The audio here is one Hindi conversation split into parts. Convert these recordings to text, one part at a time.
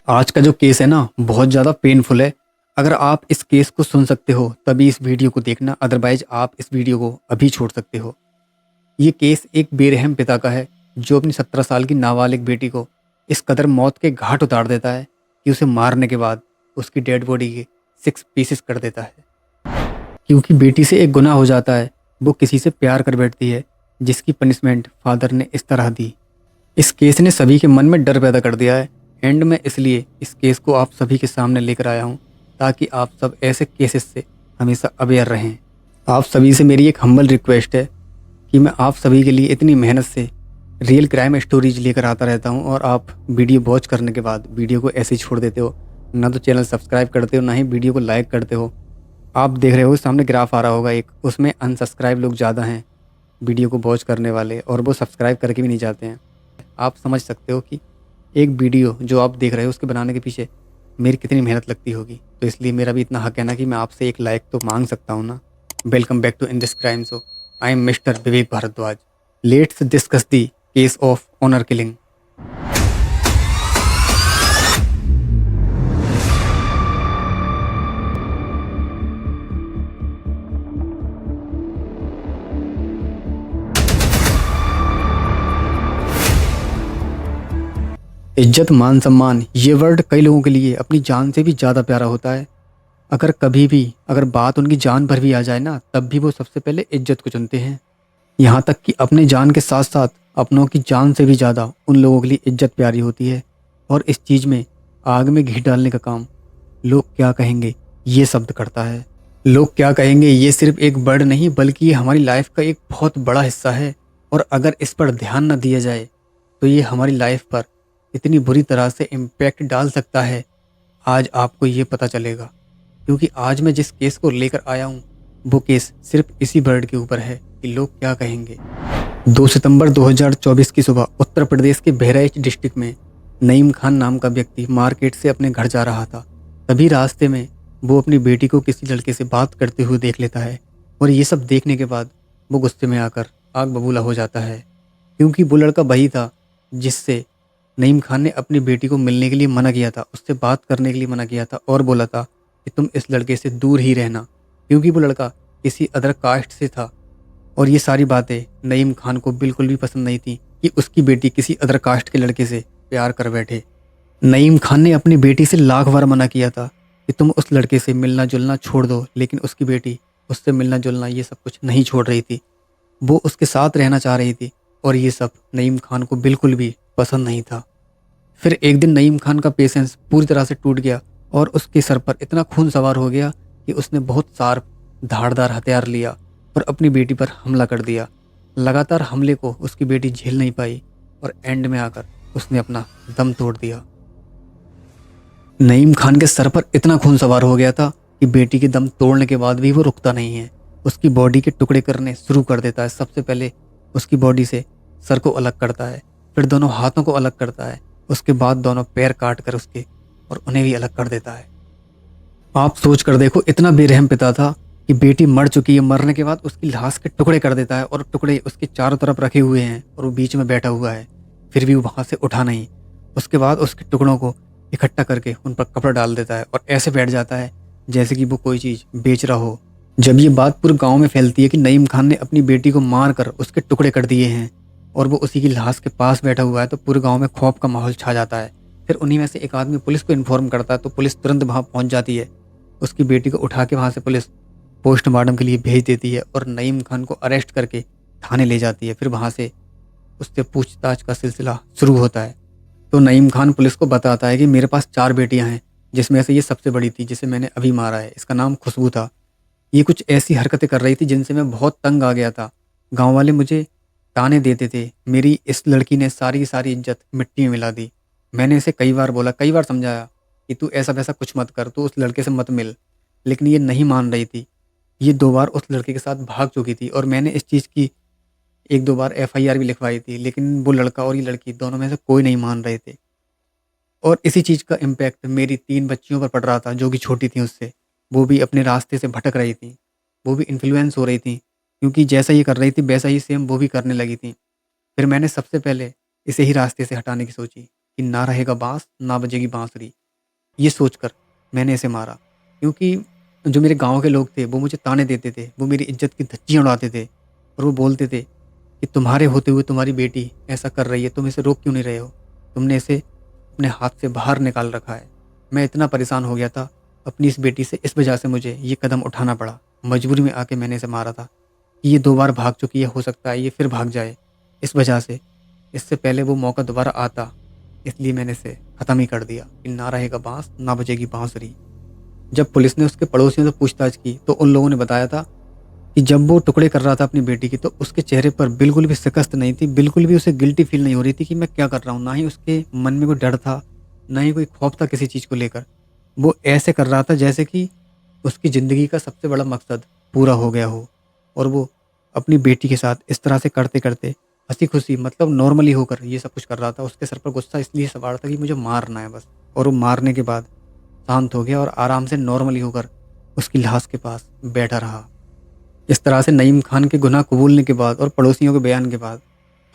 आज का जो केस है ना बहुत ज़्यादा पेनफुल है। अगर आप इस केस को सुन सकते हो तभी इस वीडियो को देखना, अदरवाइज आप इस वीडियो को अभी छोड़ सकते हो। ये केस एक बेरहम पिता का है जो अपनी 17 साल की नाबालिग बेटी को इस कदर मौत के घाट उतार देता है कि उसे मारने के बाद उसकी डेड बॉडी के 6 पीसेस कर देता है। क्योंकि बेटी से एक गुनाह हो जाता है, वो किसी से प्यार कर बैठती है जिसकी पनिशमेंट फादर ने इस तरह दी। इस केस ने सभी के मन में डर पैदा कर दिया है। एंड में इसलिए इस केस को आप सभी के सामने लेकर आया हूँ ताकि आप सब ऐसे केसेस से हमेशा अवेयर रहें। आप सभी से मेरी एक हम्बल रिक्वेस्ट है कि मैं आप सभी के लिए इतनी मेहनत से रियल क्राइम स्टोरीज लेकर आता रहता हूँ और आप वीडियो वॉच करने के बाद वीडियो को ऐसे ही छोड़ देते हो। ना तो चैनल सब्सक्राइब करते हो, ना ही वीडियो को लाइक करते हो। आप देख रहे हो सामने ग्राफ आ रहा होगा एक, उसमें अनसब्सक्राइब लोग ज़्यादा हैं वीडियो को वॉच करने वाले, और वो सब्सक्राइब करके भी नहीं जाते हैं। आप समझ सकते हो कि एक वीडियो जो आप देख रहे हो उसके बनाने के पीछे मेरी कितनी मेहनत लगती होगी। तो इसलिए मेरा भी इतना हक है ना कि मैं आपसे एक लाइक तो मांग सकता हूँ ना। Welcome back to in this crime show. I am mister Vivek Bharadwaj. Let's discuss the case of honour killing. इज्जत, मान सम्मान, ये वर्ड कई लोगों के लिए अपनी जान से भी ज़्यादा प्यारा होता है। अगर कभी भी अगर बात उनकी जान पर भी आ जाए ना, तब भी वो सबसे पहले इज्जत को चुनते हैं। यहाँ तक कि अपने जान के साथ साथ अपनों की जान से भी ज़्यादा उन लोगों के लिए इज्जत प्यारी होती है। और इस चीज़ में आग में घी डालने का काम लोग क्या कहेंगे ये शब्द करता है। लोग क्या कहेंगे ये सिर्फ एक वर्ड नहीं बल्कि ये हमारी लाइफ का एक बहुत बड़ा हिस्सा है। और अगर इस पर ध्यान न दिया जाए तो ये हमारी लाइफ पर इतनी बुरी तरह से इम्पैक्ट डाल सकता है। आज आपको ये पता चलेगा, क्योंकि आज मैं जिस केस को लेकर आया हूँ वो केस सिर्फ इसी वर्ड के ऊपर है कि लोग क्या कहेंगे। 2 सितंबर 2024 की सुबह उत्तर प्रदेश के बहराइच डिस्ट्रिक्ट में नईम खान नाम का व्यक्ति मार्केट से अपने घर जा रहा था। तभी रास्ते में वो अपनी बेटी को किसी लड़के से बात करते हुए देख लेता है। और ये सब देखने के बाद वो गुस्से में आकर आग बबूला हो जाता है, क्योंकि वो लड़का वही था जिससे नईम खान ने अपनी बेटी को मिलने के लिए मना किया था, उससे बात करने के लिए मना किया था और बोला था कि तुम इस लड़के से दूर ही रहना, क्योंकि वो लड़का किसी अदर कास्ट से था। और ये सारी बातें नईम खान को बिल्कुल भी पसंद नहीं थी कि उसकी बेटी किसी अदर कास्ट के लड़के से प्यार कर बैठे। नईम खान ने अपनी बेटी से लाख बार मना किया था कि तुम उस लड़के से मिलना जुलना छोड़ दो, लेकिन उसकी बेटी उससे मिलना जुलना ये सब कुछ नहीं छोड़ रही थी। वो उसके साथ रहना चाह रही थी और ये सब नईम खान को बिल्कुल भी पसंद नहीं था। फिर एक दिन नईम खान का पेशेंस पूरी तरह से टूट गया और उसके सर पर इतना खून सवार हो गया कि उसने बहुत शार्प धारदार हथियार लिया और अपनी बेटी पर हमला कर दिया। लगातार हमले को उसकी बेटी झेल नहीं पाई और एंड में आकर उसने अपना दम तोड़ दिया। नईम खान के सर पर इतना खून सवार हो गया था कि बेटी के दम तोड़ने के बाद भी वो रुकता नहीं है, उसकी बॉडी के टुकड़े करने शुरू कर देता है। सबसे पहले उसकी बॉडी से सर को अलग करता है, फिर दोनों हाथों को अलग करता है, उसके बाद दोनों पैर काट कर उसके और उन्हें भी अलग कर देता है। आप सोच कर देखो, इतना बेरहम पिता था कि बेटी मर चुकी है, मरने के बाद उसकी लाश के टुकड़े कर देता है और टुकड़े उसके चारों तरफ रखे हुए हैं और वो बीच में बैठा हुआ है, फिर भी वो वहां से उठा नहीं। उसके बाद उसके टुकड़ों को इकट्ठा करके उन पर कपड़ा डाल देता है और ऐसे बैठ जाता है जैसे कि वो कोई चीज़ बेच रहा हो। जब ये बात पूरे गांव में फैलती है कि नईम खान ने अपनी बेटी को मार कर उसके टुकड़े कर दिए हैं और वो उसी की लाश के पास बैठा हुआ है, तो पूरे गांव में खौफ का माहौल छा जाता है। फिर उन्हीं में से एक आदमी पुलिस को इन्फॉर्म करता है, तो पुलिस तुरंत वहां पहुंच जाती है। उसकी बेटी को उठा के वहां से पुलिस पोस्टमार्टम के लिए भेज देती है और नईम खान को अरेस्ट करके थाने ले जाती है। फिर वहां से उससे पूछताछ का सिलसिला शुरू होता है। तो नईम खान पुलिस को बताता है कि मेरे पास 4 बेटियां हैं, जिसमें से ये सबसे बड़ी थी जिसे मैंने अभी मारा है, इसका नाम खुशबू था। ये कुछ ऐसी हरकतें कर रही थी जिनसे मैं बहुत तंग आ गया था। गांव वाले मुझे ताने देते थे, मेरी इस लड़की ने सारी की सारी इज्जत मिट्टी में मिला दी। मैंने इसे कई बार बोला, कई बार समझाया कि तू ऐसा वैसा कुछ मत कर, तू उस लड़के से मत मिल, लेकिन ये नहीं मान रही थी। ये 2 बार उस लड़के के साथ भाग चुकी थी और मैंने इस चीज़ की 1-2 बार एफआईआर भी लिखवाई थी, लेकिन वो लड़का और ये लड़की दोनों में से कोई नहीं मान रहे थे। और इसी चीज़ का इम्पैक्ट मेरी 3 बच्चियों पर पड़ रहा था जो कि छोटी थी उससे। वो भी अपने रास्ते से भटक रही थी, वो भी इन्फ्लुएंस हो रही थी, क्योंकि जैसा ये कर रही थी वैसा ही सेम वो भी करने लगी थी। फिर मैंने सबसे पहले इसे ही रास्ते से हटाने की सोची। कि ना रहेगा बाँस, ना बजेगी बाँसुरी। ये सोचकर मैंने इसे मारा, क्योंकि जो मेरे गाँव के लोग थे वो मुझे ताने देते थे, वो मेरी इज़्ज़त की धज्जियाँ उड़ाते थे और वो बोलते थे कि तुम्हारे होते हुए तुम्हारी बेटी ऐसा कर रही है, तुम इसे रोक क्यों नहीं रहे हो? तुमने इसे अपने हाथ से बाहर निकाल रखा है। मैं इतना परेशान हो गया था अपनी इस बेटी से, इस वजह से मुझे ये कदम उठाना पड़ा। मजबूरी में आके मैंने इसे मारा था कि ये 2 बार भाग चुकी है, हो सकता है ये फिर भाग जाए। इस वजह से इससे पहले वो मौका दोबारा आता, इसलिए मैंने इसे ख़त्म ही कर दिया कि ना रहेगा बाँस, ना बजेगी बाँसुरी। जब पुलिस ने उसके पड़ोसियों से पूछताछ की तो उन लोगों ने बताया था कि जब वो टुकड़े कर रहा था अपनी बेटी के, तो उसके चेहरे पर बिल्कुल भी शिकस्त नहीं थी, बिल्कुल भी उसे गिल्टी फ़ील नहीं हो रही थी कि मैं क्या कर रहा हूँ। ना ही उसके मन में कोई डर था, ना ही कोई खौफ़ था किसी चीज़ को लेकर। वो ऐसे कर रहा था जैसे कि उसकी ज़िंदगी का सबसे बड़ा मकसद पूरा हो गया हो और वो अपनी बेटी के साथ इस तरह से करते-करते हँसी-खुशी, मतलब नॉर्मली होकर ये सब कुछ कर रहा था। उसके सर पर गुस्सा इसलिए सवार था कि मुझे मारना है बस, और वो मारने के बाद शांत हो गया और आराम से नॉर्मली होकर उसकी लाश के पास बैठा रहा। इस तरह से नईम खान के गुनाह कबूलने के बाद और पड़ोसियों के बयान के बाद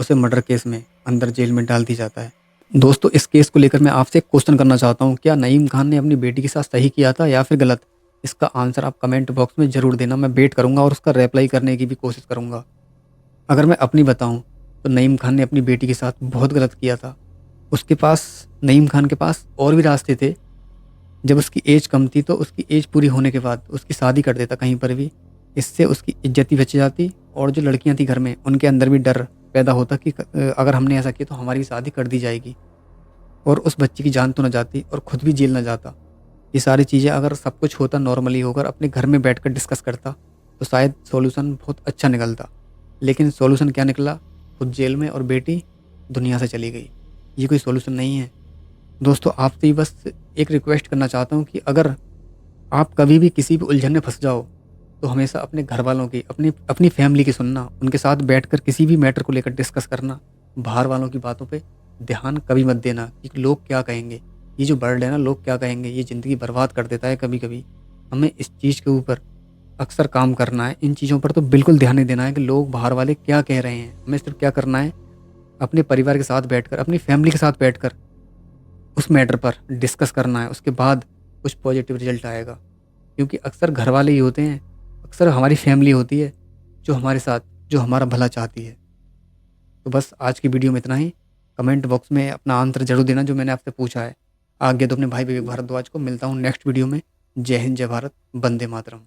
उसे मर्डर केस में अंदर जेल में डाल दिया जाता है। दोस्तों, इस केस को लेकर मैं आपसे एक क्वेश्चन करना चाहता हूँ, क्या नईम खान ने अपनी बेटी के साथ सही किया था या फिर गलत? इसका आंसर आप कमेंट बॉक्स में ज़रूर देना, मैं वेट करूँगा और उसका रिप्लाई करने की भी कोशिश करूँगा। अगर मैं अपनी बताऊँ तो नईम खान ने अपनी बेटी के साथ बहुत गलत किया था। उसके पास नईम खान के पास और भी रास्ते थे। जब उसकी एज कम थी तो उसकी एज पूरी होने के बाद उसकी शादी कर देता कहीं पर भी। इससे उसकी इज्जत ही बच जाती और जो लड़कियां थी घर में उनके अंदर भी डर पैदा होता कि अगर हमने ऐसा किया तो हमारी शादी कर दी जाएगी और उस बच्ची की जान तो ना जाती और खुद भी जेल ना जाता। ये सारी चीज़ें अगर सब कुछ होता नॉर्मली होकर अपने घर में बैठकर डिस्कस करता तो शायद सॉल्यूशन बहुत अच्छा निकलता। लेकिन सॉल्यूशन क्या निकला? खुद जेल में और बेटी दुनिया से चली गई। ये कोई सॉल्यूशन नहीं है। दोस्तों, आपसे ही बस एक रिक्वेस्ट करना चाहता हूँ कि अगर आप कभी भी किसी भी उलझन में फँस जाओ, तो हमेशा अपने घरवालों की, अपनी अपनी फैमिली की सुनना, उनके साथ बैठकर किसी भी मैटर को लेकर डिस्कस करना। बाहर वालों की बातों पे ध्यान कभी मत देना कि लोग क्या कहेंगे। ये जो वर्ड है ना, लोग क्या कहेंगे, ये ज़िंदगी बर्बाद कर देता है कभी-कभी। हमें इस चीज़ के ऊपर अक्सर काम करना है। इन चीज़ों पर तो बिल्कुल ध्यान नहीं देना है कि लोग बाहर वाले क्या कह रहे हैं। हमें सिर्फ़ क्या करना है, अपने परिवार के साथ बैठकर, अपनी फैमिली के साथ बैठकर उस मैटर पर डिस्कस करना है, उसके बाद कुछ पॉजिटिव रिजल्ट आएगा। क्योंकि अक्सर घर वाले ही होते हैं, अक्सर हमारी फैमिली होती है जो हमारे साथ, जो हमारा भला चाहती है। तो बस आज की वीडियो में इतना ही। कमेंट बॉक्स में अपना आंसर ज़रूर देना जो मैंने आपसे पूछा है। आगे तो अपने भाई विवेक भारद्वाज को मिलता हूँ नेक्स्ट वीडियो में। जय हिंद, जय भारत, वंदे मातरम।